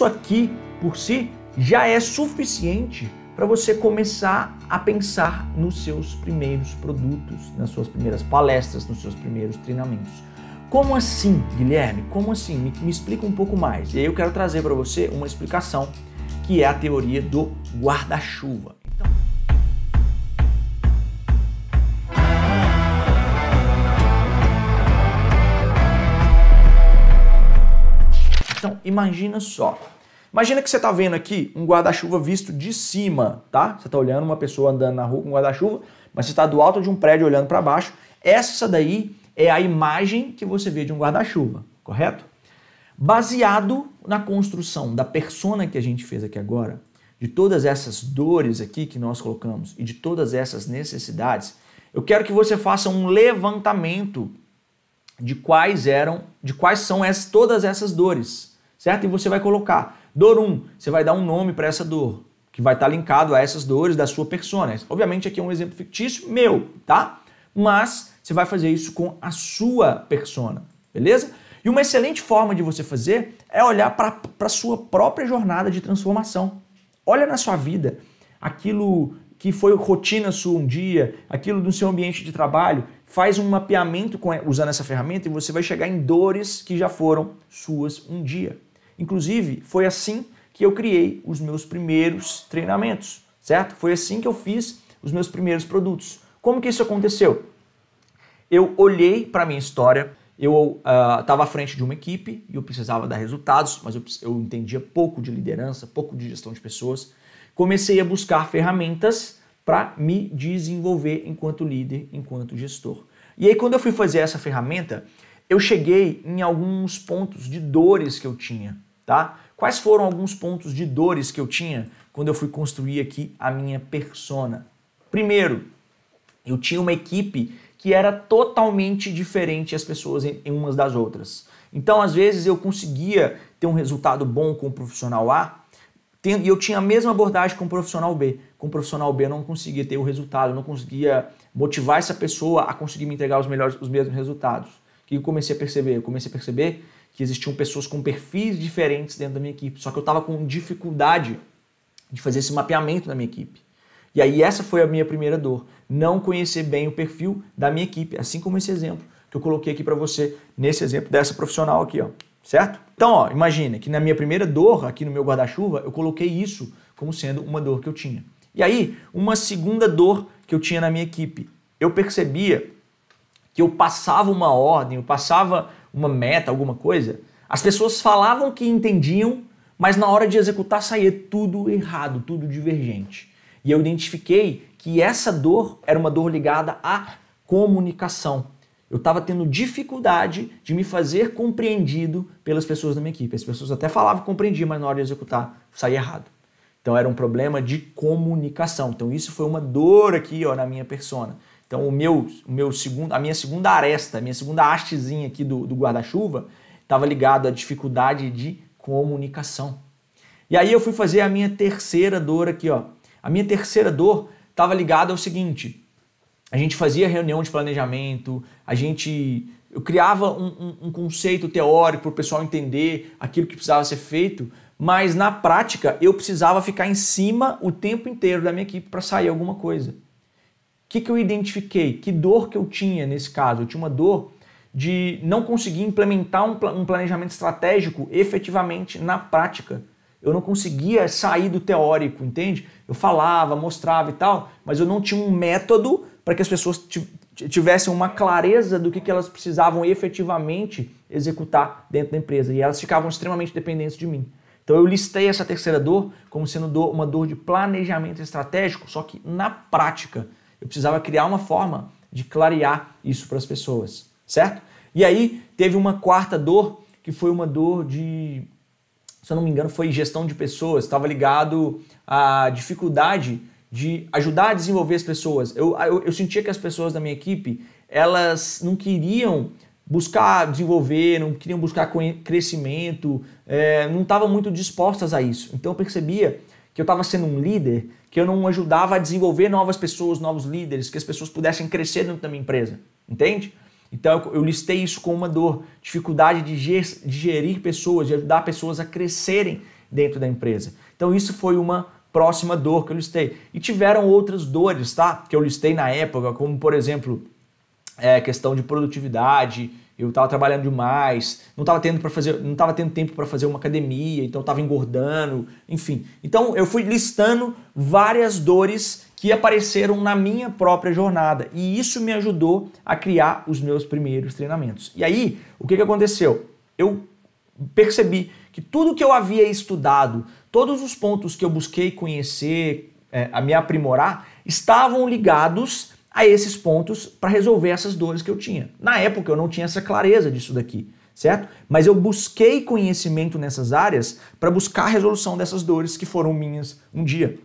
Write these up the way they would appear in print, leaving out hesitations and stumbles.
isso aqui por si já é suficiente para você começar a pensar nos seus primeiros produtos, nas suas primeiras palestras, nos seus primeiros treinamentos. Como assim, Guilherme? Como assim? Me explica um pouco mais. E aí eu quero trazer para você uma explicação que é a teoria do guarda-chuva. Então, imagina só. Imagina que você está vendo aqui um guarda-chuva visto de cima, tá? Você está olhando uma pessoa andando na rua com um guarda-chuva, mas você está do alto de um prédio olhando para baixo. Essa daí é a imagem que você vê de um guarda-chuva, correto? Baseado na construção da persona que a gente fez aqui agora, de todas essas dores aqui que nós colocamos e de todas essas necessidades, eu quero que você faça um levantamento de quais são todas essas dores, certo? E você vai colocar dor 1, você vai dar um nome para essa dor, que vai estar linkado a essas dores da sua persona. Obviamente aqui é um exemplo fictício meu, tá? Mas você vai fazer isso com a sua persona, beleza? E uma excelente forma de você fazer é olhar para a sua própria jornada de transformação. Olha na sua vida, aquilo que foi rotina sua um dia, aquilo no seu ambiente de trabalho, faz um mapeamento usando essa ferramenta e você vai chegar em dores que já foram suas um dia. Inclusive, foi assim que eu criei os meus primeiros treinamentos, certo? Foi assim que eu fiz os meus primeiros produtos. Como que isso aconteceu? Eu olhei para a minha história, eu estava à frente de uma equipe e eu precisava dar resultados, mas eu entendia pouco de liderança, pouco de gestão de pessoas. Comecei a buscar ferramentas para me desenvolver enquanto líder, enquanto gestor. E aí, quando eu fui fazer essa ferramenta, eu cheguei em alguns pontos de dores que eu tinha, tá? Quais foram alguns pontos de dores que eu tinha quando eu fui construir aqui a minha persona? Primeiro, eu tinha uma equipe que era totalmente diferente as pessoas em umas das outras. Então, às vezes, eu conseguia ter um resultado bom com o profissional A e eu tinha a mesma abordagem com o profissional B. Com o profissional B eu não conseguia ter o resultado, eu não conseguia motivar essa pessoa a conseguir me entregar os mesmos resultados. O que eu comecei a perceber? Eu comecei a perceber que existiam pessoas com perfis diferentes dentro da minha equipe, só que eu estava com dificuldade de fazer esse mapeamento na minha equipe. E aí essa foi a minha primeira dor, não conhecer bem o perfil da minha equipe, assim como esse exemplo que eu coloquei aqui para você, nesse exemplo dessa profissional aqui, ó, certo? Então, ó, imagina que na minha primeira dor, aqui no meu guarda-chuva, eu coloquei isso como sendo uma dor que eu tinha. E aí, uma segunda dor que eu tinha na minha equipe, eu percebia que eu passava uma ordem, eu passava uma meta, alguma coisa, as pessoas falavam que entendiam, mas na hora de executar saía tudo errado, tudo divergente. E eu identifiquei que essa dor era uma dor ligada à comunicação. Eu estava tendo dificuldade de me fazer compreendido pelas pessoas da minha equipe. As pessoas até falavam que compreendiam, mas na hora de executar saía errado. Então era um problema de comunicação. Então isso foi uma dor aqui, ó, na minha persona. Então a minha segunda aresta, a minha segunda hastezinha aqui do guarda-chuva estava ligado à dificuldade de comunicação. E aí eu fui fazer a minha terceira dor aqui, ó. A minha terceira dor estava ligada ao seguinte: a gente fazia reunião de planejamento, eu criava um conceito teórico para o pessoal entender aquilo que precisava ser feito, mas na prática eu precisava ficar em cima o tempo inteiro da minha equipe para sair alguma coisa. O que eu identifiquei? Que dor que eu tinha nesse caso? Eu tinha uma dor de não conseguir implementar um planejamento estratégico efetivamente na prática. Eu não conseguia sair do teórico, entende? Eu falava, mostrava e tal, mas eu não tinha um método para que as pessoas tivessem uma clareza do que elas precisavam efetivamente executar dentro da empresa. E elas ficavam extremamente dependentes de mim. Então eu listei essa terceira dor como sendo uma dor de planejamento estratégico, só que na prática eu precisava criar uma forma de clarear isso para as pessoas, certo? E aí teve uma quarta dor, que foi uma dor de, se eu não me engano, foi gestão de pessoas, estava ligado à dificuldade de ajudar a desenvolver as pessoas. Eu sentia que as pessoas da minha equipe, elas não queriam buscar desenvolver, não queriam buscar crescimento, não estavam muito dispostas a isso. Então eu percebia que eu estava sendo um líder, que eu não ajudava a desenvolver novas pessoas, novos líderes, que as pessoas pudessem crescer dentro da minha empresa, entende? Então eu listei isso como uma dor, dificuldade de gerir pessoas, de ajudar pessoas a crescerem dentro da empresa. Então isso foi uma próxima dor que eu listei. E tiveram outras dores, tá? Que eu listei na época, como por exemplo, questão de produtividade. Eu estava trabalhando demais, não estava tendo tempo para fazer uma academia, então estava engordando, enfim. Então eu fui listando várias dores que apareceram na minha própria jornada e isso me ajudou a criar os meus primeiros treinamentos. E aí, o que aconteceu? Eu percebi que tudo que eu havia estudado, todos os pontos que eu busquei conhecer, a me aprimorar, estavam ligados a esses pontos para resolver essas dores que eu tinha. Na época eu não tinha essa clareza disso daqui, certo? Mas eu busquei conhecimento nessas áreas para buscar a resolução dessas dores que foram minhas um dia.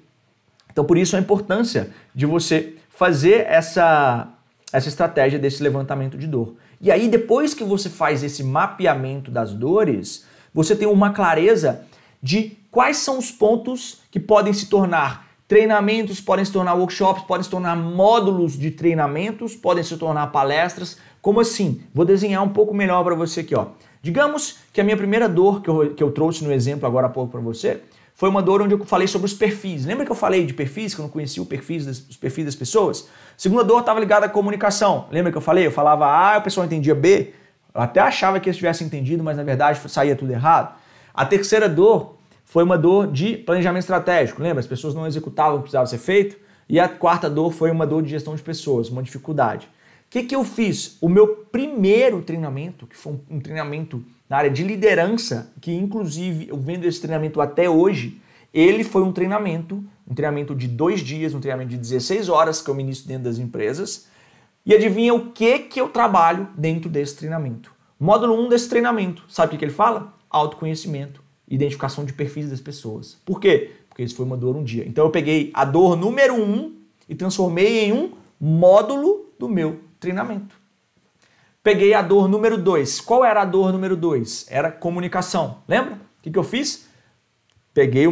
Então por isso a importância de você fazer essa estratégia desse levantamento de dor. E aí depois que você faz esse mapeamento das dores, você tem uma clareza de quais são os pontos que podem se tornar treinamentos, podem se tornar workshops, podem se tornar módulos de treinamentos, podem se tornar palestras. Como assim? Vou desenhar um pouco melhor para você aqui, ó. Digamos que a minha primeira dor que eu trouxe no exemplo agora há pouco para você foi uma dor onde eu falei sobre os perfis. Lembra que eu falei de perfis, que eu não conhecia os perfis das pessoas? A segunda dor estava ligada à comunicação. Lembra que eu falei? Eu falava A, o pessoal entendia B. Eu até achava que eles tivessem entendido, mas na verdade saía tudo errado. A terceira dor foi uma dor de planejamento estratégico. Lembra? As pessoas não executavam o que precisava ser feito. E a quarta dor foi uma dor de gestão de pessoas, uma dificuldade. O que eu fiz? O meu primeiro treinamento, que foi um treinamento na área de liderança, que inclusive eu vendo esse treinamento até hoje, ele foi um treinamento de 2 dias, um treinamento de 16 horas que eu ministro dentro das empresas. E adivinha o que eu trabalho dentro desse treinamento? Módulo 1 desse treinamento, sabe o que ele fala? Autoconhecimento, identificação de perfis das pessoas. Por quê? Porque isso foi uma dor um dia. Então eu peguei a dor número 1 e transformei em um módulo do meu treinamento. Peguei a dor número 2. Qual era a dor número 2? Era comunicação. Lembra? O que eu fiz? Peguei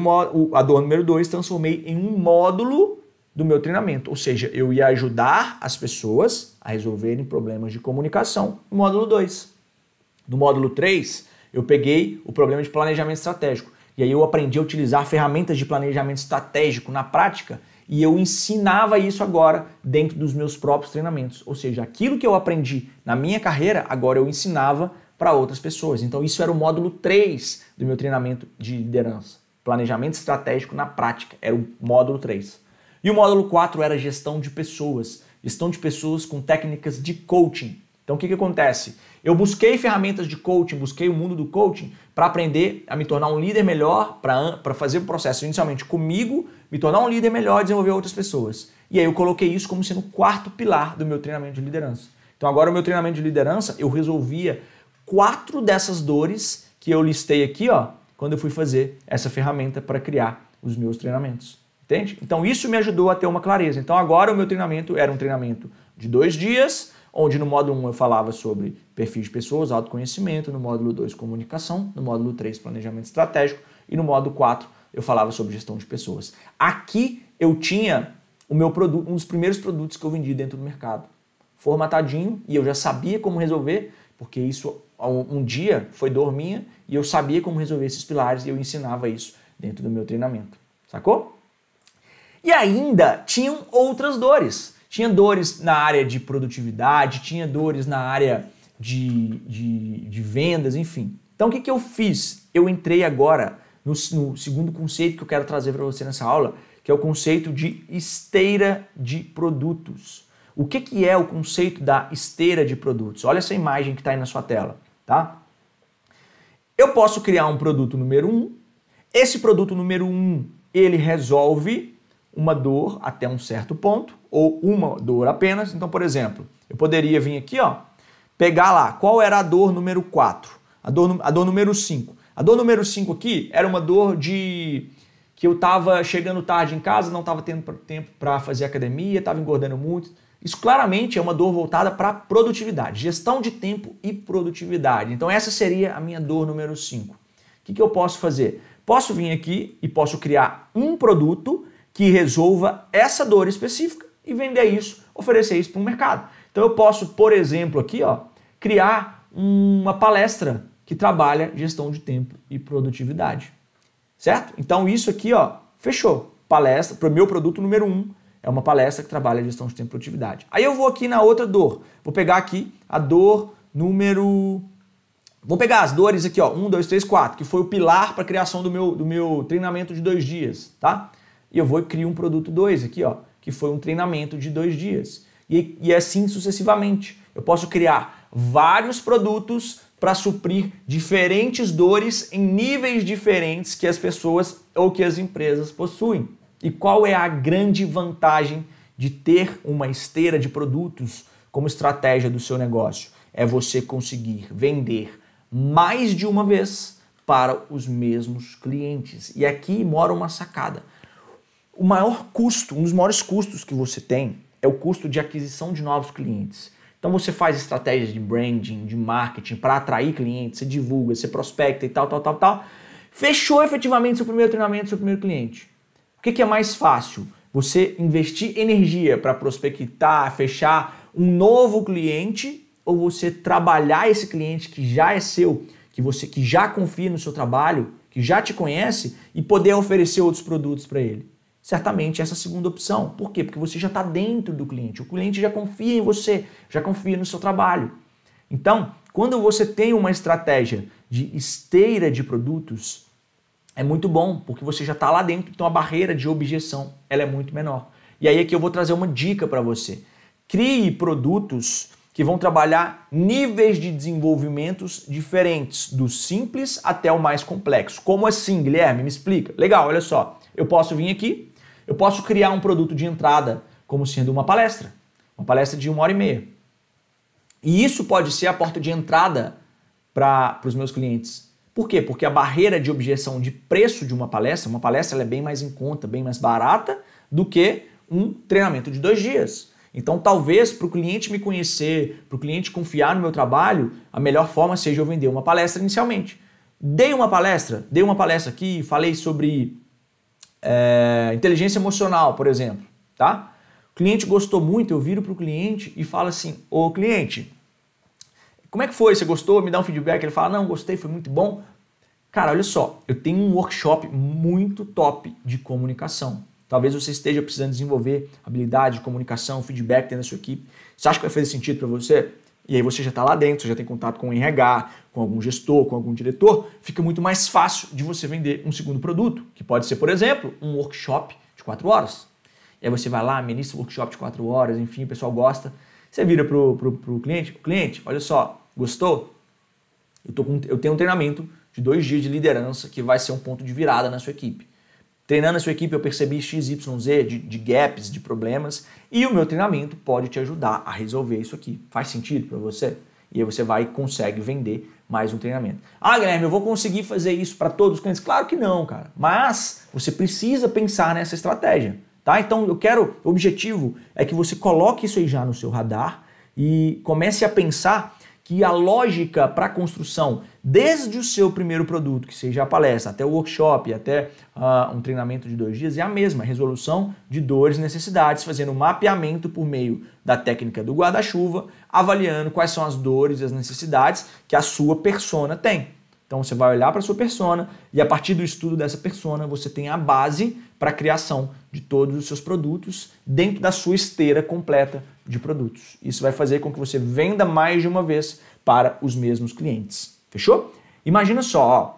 a dor número 2 e transformei em um módulo do meu treinamento. Ou seja, eu ia ajudar as pessoas a resolverem problemas de comunicação no módulo 2. No módulo 3, eu peguei o problema de planejamento estratégico. E aí eu aprendi a utilizar ferramentas de planejamento estratégico na prática e eu ensinava isso agora dentro dos meus próprios treinamentos. Ou seja, aquilo que eu aprendi na minha carreira, agora eu ensinava para outras pessoas. Então isso era o módulo 3 do meu treinamento de liderança. Planejamento estratégico na prática, era o módulo 3. E o módulo 4 era gestão de pessoas. Gestão de pessoas com técnicas de coaching. Então o que acontece? Eu busquei ferramentas de coaching, busquei o mundo do coaching para aprender a me tornar um líder melhor, para fazer o processo inicialmente comigo, me tornar um líder melhor e desenvolver outras pessoas. E aí eu coloquei isso como sendo o 4º pilar do meu treinamento de liderança. Então agora o meu treinamento de liderança, eu resolvia 4 dessas dores que eu listei aqui, ó, quando eu fui fazer essa ferramenta para criar os meus treinamentos. Entende? Então isso me ajudou a ter uma clareza. Então agora o meu treinamento era um treinamento de 2 dias, onde no módulo 1 eu falava sobre perfis de pessoas, autoconhecimento, no módulo 2 comunicação, no módulo 3 planejamento estratégico e no módulo 4 eu falava sobre gestão de pessoas. Aqui eu tinha o meu produto, um dos primeiros produtos que eu vendi dentro do mercado, formatadinho, e eu já sabia como resolver, porque isso um dia foi dor minha e eu sabia como resolver esses pilares e eu ensinava isso dentro do meu treinamento. Sacou? E ainda tinham outras dores. Tinha dores na área de produtividade, tinha dores na área de vendas, enfim. Então o que eu fiz? Eu entrei agora no segundo conceito que eu quero trazer para você nessa aula, que é o conceito de esteira de produtos. O que é o conceito da esteira de produtos? Olha essa imagem que está aí na sua tela, tá? Eu posso criar um produto número 1. Esse produto número 1, ele resolve uma dor até um certo ponto, ou uma dor apenas. Então, por exemplo, eu poderia vir aqui, ó, pegar lá, qual era a dor número 4? A dor número 5. A dor número 5 aqui era uma dor que eu estava chegando tarde em casa, não estava tendo tempo para fazer academia, estava engordando muito. Isso claramente é uma dor voltada para produtividade, gestão de tempo e produtividade. Então essa seria a minha dor número 5. O que eu posso fazer? Posso vir aqui e posso criar um produto que resolva essa dor específica e vender isso, oferecer isso para o mercado. Então eu posso, por exemplo, aqui, ó, criar uma palestra que trabalha gestão de tempo e produtividade. certo? Então isso aqui, ó, fechou. Palestra, para o meu produto número 1, é uma palestra que trabalha a gestão de tempo e produtividade. Aí eu vou aqui na outra dor. Vou pegar aqui a dor número... Vou pegar as dores aqui, ó, 1, 2, 3, 4, que foi o pilar para a criação do meu treinamento de 2 dias, tá? E eu vou criar um produto 2 aqui, ó, que foi um treinamento de 2 dias. E assim sucessivamente. Eu posso criar vários produtos para suprir diferentes dores em níveis diferentes que as pessoas ou que as empresas possuem. E qual é a grande vantagem de ter uma esteira de produtos como estratégia do seu negócio? É você conseguir vender mais de uma vez para os mesmos clientes. E aqui mora uma sacada. O maior custo, um dos maiores custos que você tem é o custo de aquisição de novos clientes. Então você faz estratégias de branding, de marketing para atrair clientes, você divulga, você prospecta e tal. Fechou efetivamente seu primeiro treinamento, seu primeiro cliente. O que é mais fácil? Você investir energia para prospectar, fechar um novo cliente, ou você trabalhar esse cliente que já é seu, que já confia no seu trabalho, que já te conhece e poder oferecer outros produtos para ele? Certamente essa segunda opção. Por quê? Porque você já está dentro do cliente. O cliente já confia em você, já confia no seu trabalho. Então, quando você tem uma estratégia de esteira de produtos, é muito bom, porque você já está lá dentro, então a barreira de objeção ela é muito menor. E aí aqui eu vou trazer uma dica para você. Crie produtos que vão trabalhar níveis de desenvolvimentos diferentes, do simples até o mais complexo. Como assim, Guilherme? Me explica. Legal, olha só. Eu posso vir aqui, eu posso criar um produto de entrada como sendo uma palestra de 1h30. E isso pode ser a porta de entrada para os meus clientes. Por quê? Porque a barreira de objeção de preço de uma palestra ela é bem mais em conta, bem mais barata do que um treinamento de 2 dias. Então, talvez para o cliente me conhecer, para o cliente confiar no meu trabalho, a melhor forma seja eu vender uma palestra inicialmente. Dei uma palestra aqui, falei sobre inteligência emocional, por exemplo, tá? O cliente gostou muito, eu viro para o cliente e falo assim, ô cliente, como é que foi? Você gostou? Me dá um feedback. Ele fala, não, gostei, foi muito bom. Cara, olha só, eu tenho um workshop muito top de comunicação. Talvez você esteja precisando desenvolver habilidade de comunicação, feedback dentro da sua equipe. Você acha que vai fazer sentido para você? E aí você já está lá dentro, você já tem contato com o RH, com algum gestor, com algum diretor. Fica muito mais fácil de você vender um segundo produto, que pode ser, por exemplo, um workshop de 4 horas. E aí você vai lá, ministra o workshop de 4 horas, enfim, o pessoal gosta. Você vira pro cliente, cliente, olha só, gostou? Eu tenho um treinamento de 2 dias de liderança que vai ser um ponto de virada na sua equipe. Treinando a sua equipe eu percebi XYZ de gaps, de problemas, e o meu treinamento pode te ajudar a resolver isso aqui. Faz sentido para você? E aí você vai e consegue vender mais um treinamento. Ah, Guilherme, eu vou conseguir fazer isso para todos os clientes? Claro que não, cara. Mas você precisa pensar nessa estratégia. Tá? Então o objetivo é que você coloque isso aí já no seu radar e comece a pensar que a lógica para a construção, desde o seu primeiro produto, que seja a palestra, até o workshop, até um treinamento de 2 dias, é a mesma, resolução de dores e necessidades, fazendo um mapeamento por meio da técnica do guarda-chuva, avaliando quais são as dores e as necessidades que a sua persona tem. Então você vai olhar para a sua persona e a partir do estudo dessa persona você tem a base para a criação de todos os seus produtos dentro da sua esteira completa de produtos. Isso vai fazer com que você venda mais de uma vez para os mesmos clientes. Fechou? Imagina só, ó,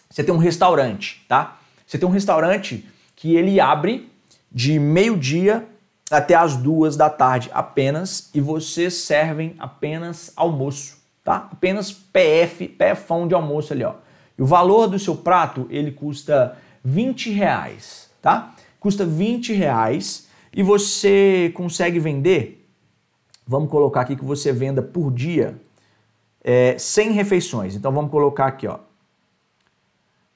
você tem um restaurante, tá? Você tem um restaurante que ele abre de meio-dia até as 2 da tarde apenas e vocês servem apenas almoço. Tá? Apenas PFão de almoço ali, ó. E o valor do seu prato, ele custa R$20, tá? Custa R$20 e você consegue vender, vamos colocar aqui que você venda por dia 100 refeições. Então vamos colocar aqui, ó,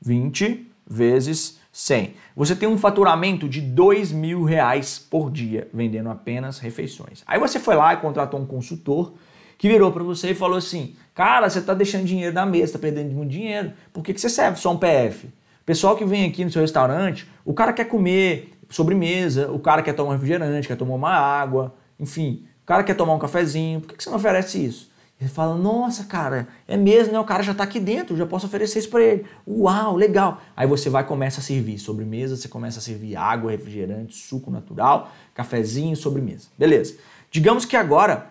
20 vezes 100. Você tem um faturamento de R$2.000 por dia vendendo apenas refeições. Aí você foi lá e contratou um consultor que virou para você e falou assim, cara, você está deixando dinheiro na mesa, está perdendo muito dinheiro, por que você serve só um PF? O pessoal que vem aqui no seu restaurante, o cara quer comer sobremesa, o cara quer tomar um refrigerante, quer tomar uma água, enfim, o cara quer tomar um cafezinho, por que você não oferece isso? Ele fala, nossa, cara, é mesmo, né? O cara já tá aqui dentro, eu já posso oferecer isso para ele. Uau, legal. Aí você vai e começa a servir sobremesa, você começa a servir água, refrigerante, suco natural, cafezinho, sobremesa. Beleza. Digamos que agora,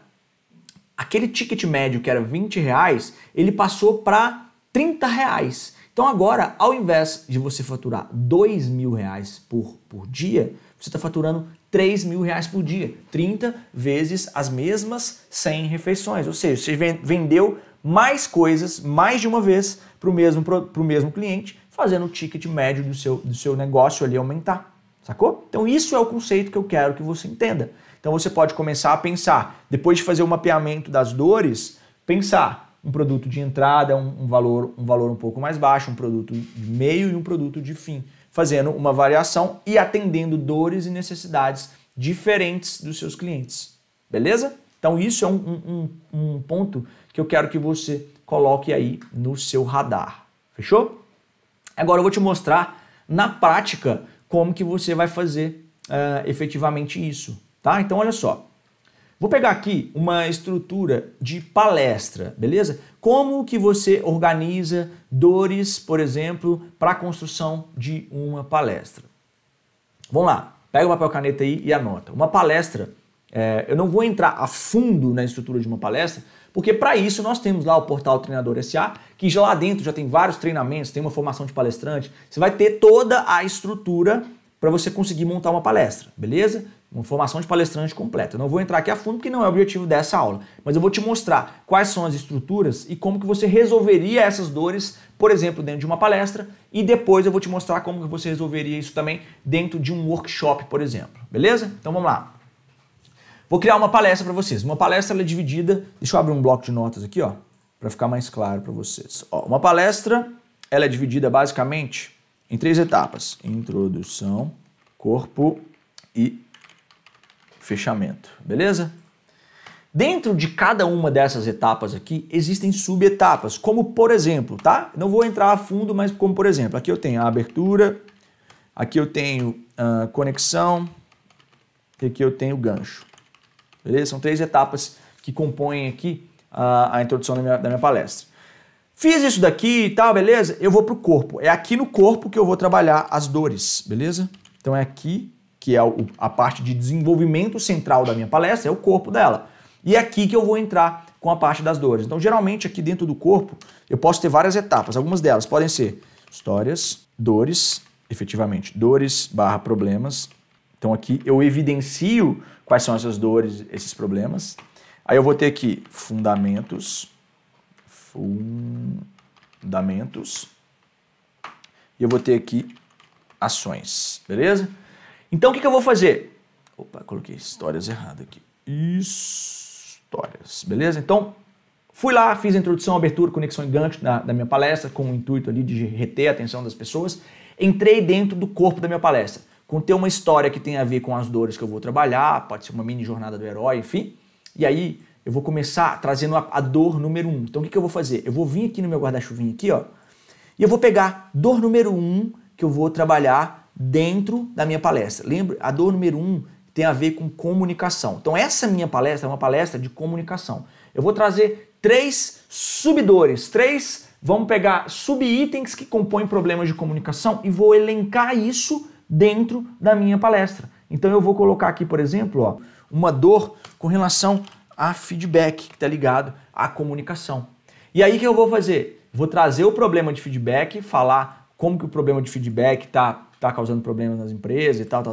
aquele ticket médio que era R$20, ele passou para R$30. Então agora, ao invés de você faturar R$2.000 por dia, você está faturando R$3.000 por dia. 30 vezes as mesmas 100 refeições. Ou seja, você vendeu mais coisas, mais de uma vez, para o mesmo cliente, fazendo o ticket médio do seu negócio ali aumentar. Sacou? Então isso é o conceito que eu quero que você entenda. Então você pode começar a pensar, depois de fazer o mapeamento das dores, pensar um produto de entrada, um valor um pouco mais baixo, um produto de meio e um produto de fim, fazendo uma variação e atendendo dores e necessidades diferentes dos seus clientes. Beleza? Então isso é um ponto que eu quero que você coloque aí no seu radar. Fechou? Agora eu vou te mostrar na prática como que você vai fazer efetivamente isso. Tá? Então olha só. Vou pegar aqui uma estrutura de palestra, beleza? Como que você organiza dores, por exemplo, para a construção de uma palestra? Vamos lá, pega o papel e caneta aí e anota. Uma palestra, eu não vou entrar a fundo na estrutura de uma palestra, porque para isso nós temos lá o portal Treinador SA, que já lá dentro já tem vários treinamentos, tem uma formação de palestrante, você vai ter toda a estrutura para você conseguir montar uma palestra, beleza? Uma formação de palestrante completa. Eu não vou entrar aqui a fundo porque não é o objetivo dessa aula, mas eu vou te mostrar quais são as estruturas e como que você resolveria essas dores, por exemplo, dentro de uma palestra, e depois eu vou te mostrar como que você resolveria isso também dentro de um workshop, por exemplo. Beleza? Então vamos lá. Vou criar uma palestra para vocês. Uma palestra ela é dividida, deixa eu abrir um bloco de notas aqui, ó, para ficar mais claro para vocês. Ó, uma palestra ela é dividida basicamente em 3 etapas: introdução, corpo e fechamento, beleza? Dentro de cada uma dessas etapas aqui, existem subetapas, como por exemplo, tá? Não vou entrar a fundo, mas como por exemplo, aqui eu tenho a abertura, aqui eu tenho a conexão e aqui eu tenho o gancho, beleza? São 3 etapas que compõem aqui a introdução da minha palestra. Fiz isso daqui e tal, beleza? Eu vou pro corpo. É aqui no corpo que eu vou trabalhar as dores, beleza? Então é aqui que é a parte de desenvolvimento central da minha palestra, é o corpo dela. E é aqui que eu vou entrar com a parte das dores. Então, geralmente, aqui dentro do corpo, eu posso ter várias etapas. Algumas delas podem ser histórias, dores, efetivamente, dores / problemas. Então, aqui eu evidencio quais são essas dores, esses problemas. Aí eu vou ter aqui fundamentos. E eu vou ter aqui ações, beleza? Então, o que eu vou fazer? Opa, coloquei histórias erradas aqui. Histórias, beleza? Então, fui lá, fiz a introdução, abertura, conexão e gancho da minha palestra, com o intuito ali de reter a atenção das pessoas. Entrei dentro do corpo da minha palestra. Contei uma história que tem a ver com as dores que eu vou trabalhar, pode ser uma mini jornada do herói, enfim. E aí, eu vou começar trazendo a dor número 1. Então, o que eu vou fazer? Eu vou vir aqui no meu guarda-chuvinho aqui, ó, e eu vou pegar dor número 1 que eu vou trabalhar dentro da minha palestra. Lembra? A dor número 1 tem a ver com comunicação. Então essa minha palestra é uma palestra de comunicação. Eu vou trazer 3 subdores, 3, vamos pegar subitens que compõem problemas de comunicação e vou elencar isso dentro da minha palestra. Então eu vou colocar aqui, por exemplo, ó, uma dor com relação a feedback, que está ligado à comunicação. E aí o que eu vou fazer? Vou trazer o problema de feedback, falar como que o problema de feedback está causando problemas nas empresas e tal.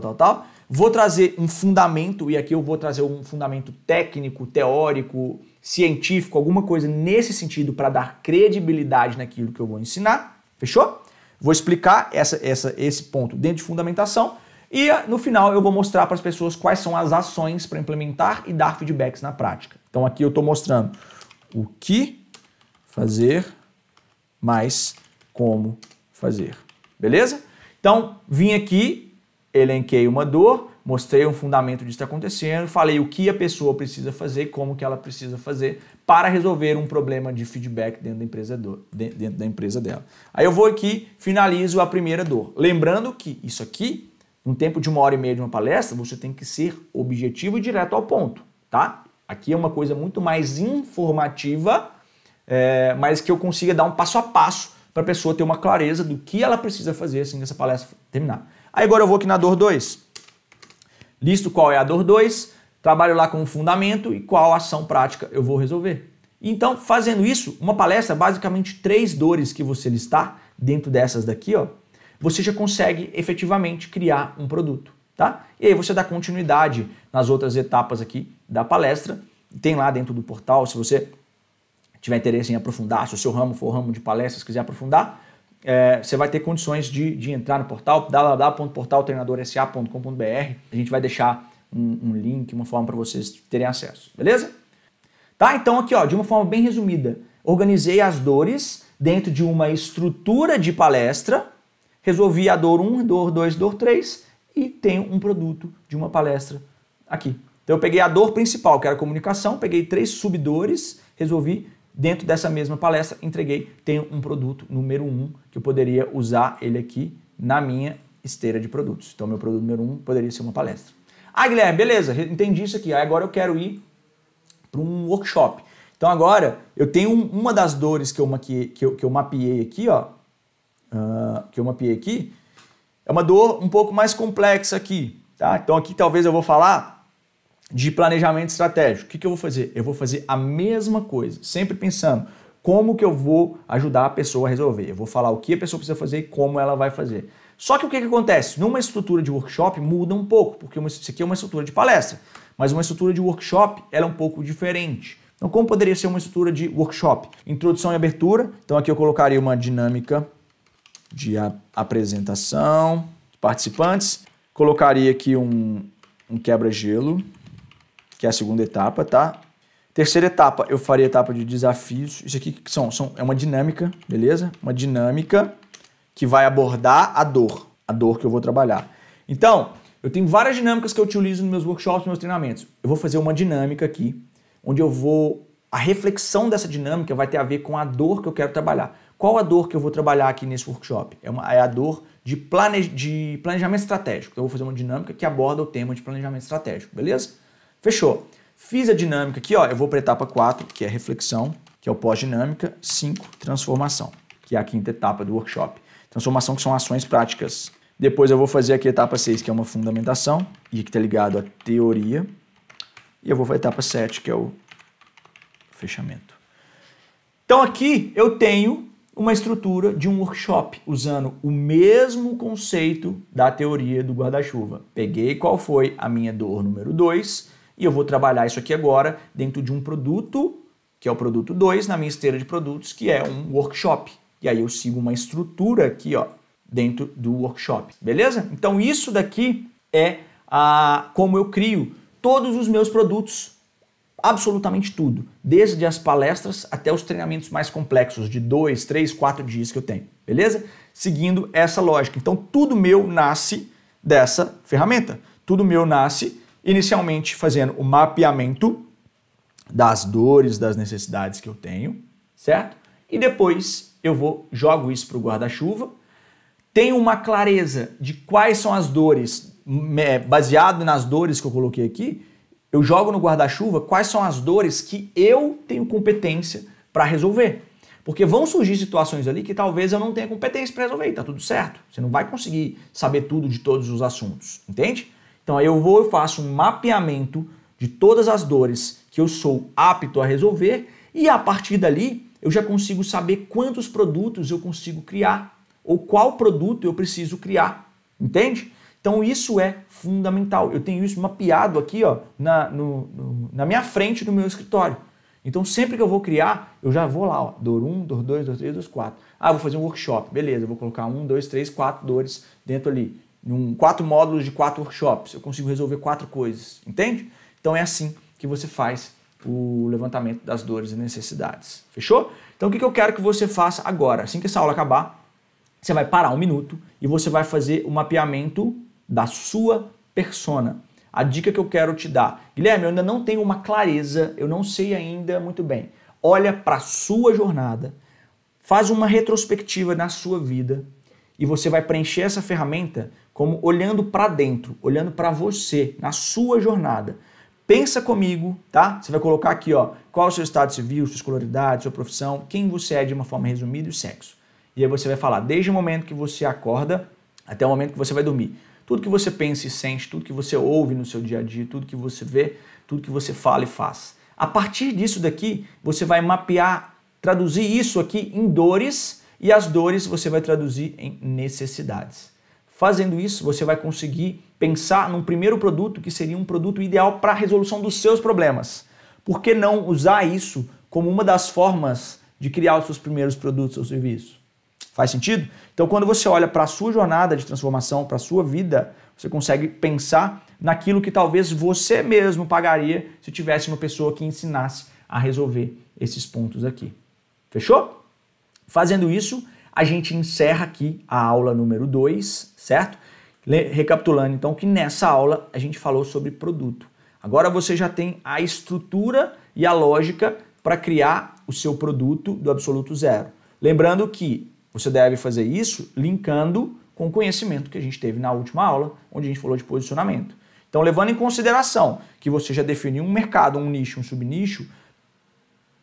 Vou trazer um fundamento, e aqui eu vou trazer um fundamento técnico, teórico, científico, alguma coisa nesse sentido para dar credibilidade naquilo que eu vou ensinar. Fechou? Vou explicar esse ponto dentro de fundamentação e no final eu vou mostrar para as pessoas quais são as ações para implementar e dar feedbacks na prática. Então aqui eu estou mostrando o que fazer, mais como fazer. Beleza? Então, vim aqui, elenquei uma dor, mostrei um fundamento disso que está acontecendo, falei o que a pessoa precisa fazer, como que ela precisa fazer para resolver um problema de feedback dentro da empresa dela. Aí eu vou aqui, finalizo a primeira dor. Lembrando que isso aqui, num tempo de 1h30 de uma palestra, você tem que ser objetivo e direto ao ponto, tá? Aqui é uma coisa muito mais informativa, mas que eu consiga dar um passo a passo para a pessoa ter uma clareza do que ela precisa fazer assim que essa palestra terminar. Aí agora eu vou aqui na dor 2. Listo qual é a dor 2, trabalho lá com o fundamento e qual ação prática eu vou resolver. Então, fazendo isso, uma palestra, basicamente 3 dores que você listar dentro dessas daqui, ó, você já consegue efetivamente criar um produto, tá? E aí você dá continuidade nas outras etapas aqui da palestra. Tem lá dentro do portal, se você tiver interesse em aprofundar, se o seu ramo for ramo de palestras, quiser aprofundar, você vai ter condições de entrar no portal, www.portaltreinadorsa.com.br. A gente vai deixar um link, uma forma para vocês terem acesso, beleza? Tá? Então aqui, ó, de uma forma bem resumida, organizei as dores dentro de uma estrutura de palestra, resolvi a dor 1, dor 2, dor 3 e tenho um produto de uma palestra aqui. Então eu peguei a dor principal, que era a comunicação, peguei 3 subdores, resolvi dentro dessa mesma palestra, entreguei, tenho um produto número 1, que eu poderia usar ele aqui na minha esteira de produtos. Então meu produto número 1 poderia ser uma palestra. Ah, Guilherme, beleza, entendi isso aqui, agora eu quero ir para um workshop. Então agora eu tenho uma das dores que eu mapeei aqui, ó, é uma dor um pouco mais complexa aqui, tá? Então aqui talvez eu vou falar de planejamento estratégico. O que eu vou fazer? Eu vou fazer a mesma coisa, sempre pensando como que eu vou ajudar a pessoa a resolver. Eu vou falar o que a pessoa precisa fazer e como ela vai fazer. Só que o que acontece? Numa estrutura de workshop muda um pouco, porque isso aqui é uma estrutura de palestra, mas uma estrutura de workshop ela é um pouco diferente. Então como poderia ser uma estrutura de workshop? Introdução e abertura. Então aqui eu colocaria uma dinâmica de apresentação de participantes. Colocaria aqui um quebra-gelo, que é a segunda etapa, tá? Terceira etapa, eu faria a etapa de desafios. Isso aqui é uma dinâmica, beleza? Uma dinâmica que vai abordar a dor que eu vou trabalhar. Então, eu tenho várias dinâmicas que eu utilizo nos meus workshops, nos meus treinamentos. Eu vou fazer uma dinâmica aqui, onde a reflexão dessa dinâmica vai ter a ver com a dor que eu quero trabalhar. Qual a dor que eu vou trabalhar aqui nesse workshop? É a dor de planejamento estratégico. Então, eu vou fazer uma dinâmica que aborda o tema de planejamento estratégico, beleza? Fechou. Fiz a dinâmica aqui, ó, eu vou para a etapa 4, que é reflexão, que é o pós-dinâmica, 5, transformação, que é a quinta etapa do workshop. Transformação, que são ações práticas. Depois eu vou fazer aqui a etapa 6, que é uma fundamentação, e que está ligado à teoria. E eu vou para a etapa 7, que é o fechamento. Então aqui eu tenho uma estrutura de um workshop, usando o mesmo conceito da teoria do guarda-chuva. Peguei qual foi a minha dor número 2, e eu vou trabalhar isso aqui agora dentro de um produto, que é o produto 2, na minha esteira de produtos, que é um workshop. E aí eu sigo uma estrutura aqui, ó, dentro do workshop, beleza? Então isso daqui é como eu crio todos os meus produtos, absolutamente tudo, desde as palestras até os treinamentos mais complexos de 2, 3, 4 dias que eu tenho, beleza? Seguindo essa lógica. Então tudo meu nasce dessa ferramenta, tudo meu nasce inicialmente fazendo o mapeamento das dores, das necessidades que eu tenho, certo? E depois eu jogo isso para o guarda-chuva, tenho uma clareza de quais são as dores, baseado nas dores que eu coloquei aqui, eu jogo no guarda-chuva quais são as dores que eu tenho competência para resolver. Porque vão surgir situações ali que talvez eu não tenha competência para resolver e tá tudo certo. Você não vai conseguir saber tudo de todos os assuntos, entende? Então aí eu faço um mapeamento de todas as dores que eu sou apto a resolver e a partir dali eu já consigo saber quantos produtos eu consigo criar ou qual produto eu preciso criar, entende? Então isso é fundamental. Eu tenho isso mapeado aqui, ó, na minha frente do meu escritório. Então sempre que eu vou criar, eu já vou lá, ó, dor 1, dor 2, dor 3, dor 4. Ah, vou fazer um workshop, beleza, eu vou colocar 1, 2, 3, 4 dores dentro ali. 4 módulos de 4 workshops, eu consigo resolver 4 coisas, entende? Então é assim que você faz o levantamento das dores e necessidades, fechou? Então o que eu quero que você faça agora? Assim que essa aula acabar, você vai parar 1 minuto e você vai fazer o mapeamento da sua persona. A dica que eu quero te dar, Guilherme, eu ainda não tenho uma clareza, eu não sei ainda muito bem. Olha para a sua jornada, faz uma retrospectiva na sua vida e você vai preencher essa ferramenta como olhando para dentro, olhando para você, na sua jornada. Pensa comigo, tá? Você vai colocar aqui, ó, qual é o seu estado civil, sua escolaridade, sua profissão, quem você é de uma forma resumida e o sexo. E aí você vai falar desde o momento que você acorda até o momento que você vai dormir. Tudo que você pensa e sente, tudo que você ouve no seu dia a dia, tudo que você vê, tudo que você fala e faz. A partir disso daqui, você vai mapear, traduzir isso aqui em dores e as dores você vai traduzir em necessidades. Fazendo isso, você vai conseguir pensar num primeiro produto que seria um produto ideal para a resolução dos seus problemas. Por que não usar isso como uma das formas de criar os seus primeiros produtos ou serviços? Faz sentido? Então, quando você olha para a sua jornada de transformação, para a sua vida, você consegue pensar naquilo que talvez você mesmo pagaria se tivesse uma pessoa que ensinasse a resolver esses pontos aqui. Fechou? Fazendo isso, a gente encerra aqui a aula número 2, certo? Recapitulando, então, que nessa aula a gente falou sobre produto. Agora você já tem a estrutura e a lógica para criar o seu produto do absoluto zero. Lembrando que você deve fazer isso linkando com o conhecimento que a gente teve na última aula, onde a gente falou de posicionamento. Então, levando em consideração que você já definiu um mercado, um nicho, um subnicho,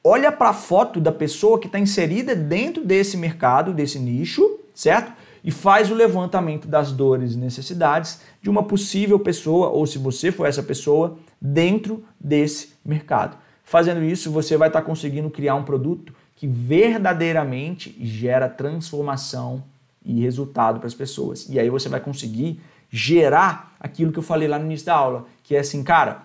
olha para a foto da pessoa que está inserida dentro desse mercado, desse nicho, certo? E faz o levantamento das dores e necessidades de uma possível pessoa, ou se você for essa pessoa, dentro desse mercado. Fazendo isso, você vai estar conseguindo criar um produto que verdadeiramente gera transformação e resultado para as pessoas. E aí você vai conseguir gerar aquilo que eu falei lá no início da aula, que é assim, cara,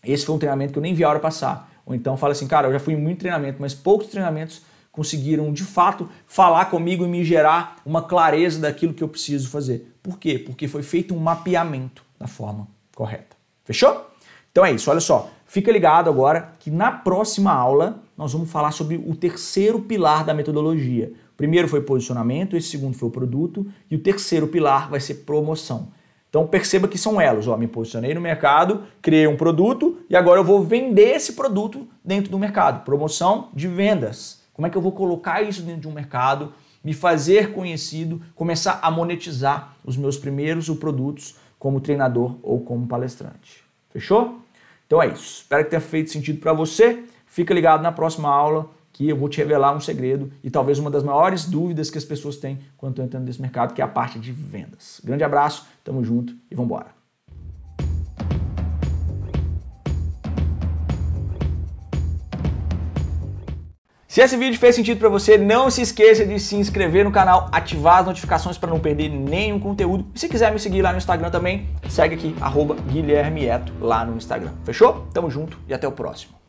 esse foi um treinamento que eu nem vi a hora passar. Ou então fala assim, cara, eu já fui em muito treinamento, mas poucos treinamentos conseguiram, de fato, falar comigo e me gerar uma clareza daquilo que eu preciso fazer. Por quê? Porque foi feito um mapeamento da forma correta. Fechou? Então é isso, olha só. Fica ligado agora que na próxima aula nós vamos falar sobre o terceiro pilar da metodologia. O primeiro foi posicionamento, esse segundo foi o produto e o terceiro pilar vai ser promoção. Então perceba que são elos. Ó, me posicionei no mercado, criei um produto e agora eu vou vender esse produto dentro do mercado. Promoção de vendas. Como é que eu vou colocar isso dentro de um mercado, me fazer conhecido, começar a monetizar os meus primeiros produtos como treinador ou como palestrante. Fechou? Então é isso. Espero que tenha feito sentido para você. Fica ligado na próxima aula que eu vou te revelar um segredo e talvez uma das maiores dúvidas que as pessoas têm quando estão entrando nesse mercado, que é a parte de vendas. Grande abraço, tamo junto e vamos embora. Se esse vídeo fez sentido para você, não se esqueça de se inscrever no canal, ativar as notificações para não perder nenhum conteúdo. E se quiser me seguir lá no Instagram também, segue aqui, @GuilhermeEto lá no Instagram. Fechou? Tamo junto e até o próximo.